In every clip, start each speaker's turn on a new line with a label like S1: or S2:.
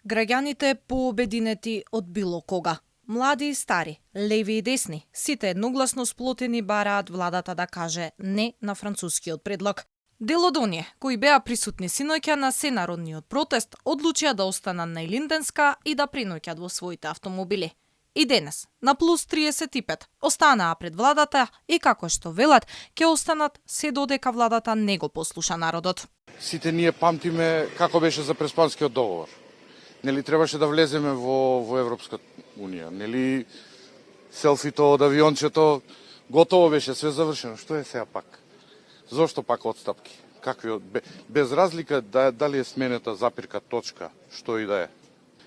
S1: Граѓаните пообединети од било кога. Млади и стари, леви и десни, сите едногласно сплотени бараат владата да каже не на францускиот предлог. Дел од оние кои беа присутни синоќа на сенародниот протест одлучија да останат на Илинденска и да приноќат во своите автомобили. И денес, на плюс 35, останаа пред владата и како што велат, ќе останат се додека владата не го послуша народот.
S2: Сите ние памтиме како беше за Преспанскиот договор. Нели требаше да влеземе во Европска унија, нели селфито од авиончето готово беше, све завршено. Што е сега пак? Зошто пак отстапки? Какви без разлика дали е сменета запирка точка, што и да е.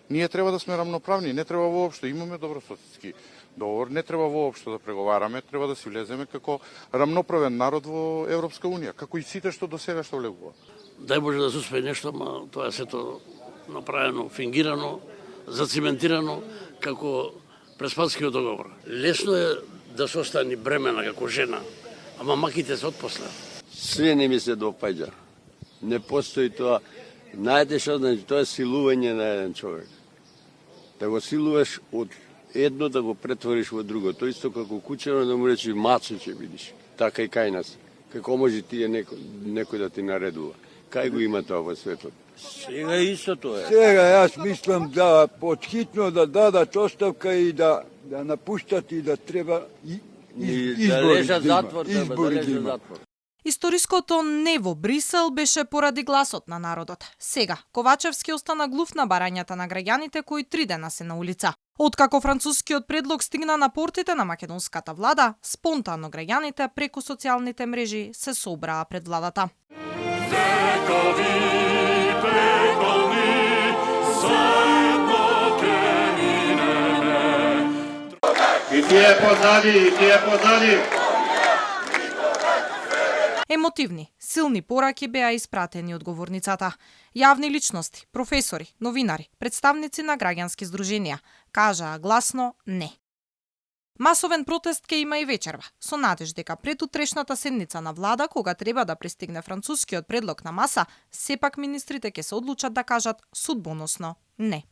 S2: Ние треба да сме рамноправни, не треба воопшто, имаме добрососедски договор, не треба воопшто да преговараме, треба да си влеземе како рамноправен народ во Европска унија, како и сите што до сега што влегува.
S3: Дај Боже да се успее нешто, ма тоа е сето направено, фингирано, зациментирано како Преспанскиот договор. Лесно е да се остани бремена како жена, ама маките се отпосле.
S4: Све не ми се допаѓа. Не постои тоа. Знаете што значи? Тоа е силување на еден човек. Да го силуваш од едно да го претвориш во друго. Тоа исто како кучено да му речи мацо ќе видиш. Така и кај нас. Како може тие некој да ти наредува? Кај го има тоа во светот? Сега исто тоа е.
S5: Сега јас мислам да подхитно да дадат оставка и да напуштат и да треба избори
S4: да лежат
S5: да
S4: затвор, да лежат затвор.
S1: Историското не во Брисел беше поради гласот на народот. Сега, Ковачевски остана глув на барањата на граѓаните кои 3 дена се на улица. Откако францускиот предлог стигна на портите на македонската влада, спонтанно граѓаните преку социјалните мрежи се собраа пред владата.
S6: И тие позади.
S1: Емотивни, силни пораки беа испратени од говорницата. Јавни личности, професори, новинари, представници на граѓански здруженија кажаа гласно не. Масовен протест ќе има и вечерва, со надеж дека пред утрешната седница на влада, кога треба да пристигне францускиот предлог на маса, сепак министрите ќе се одлучат да кажат судбоносно не.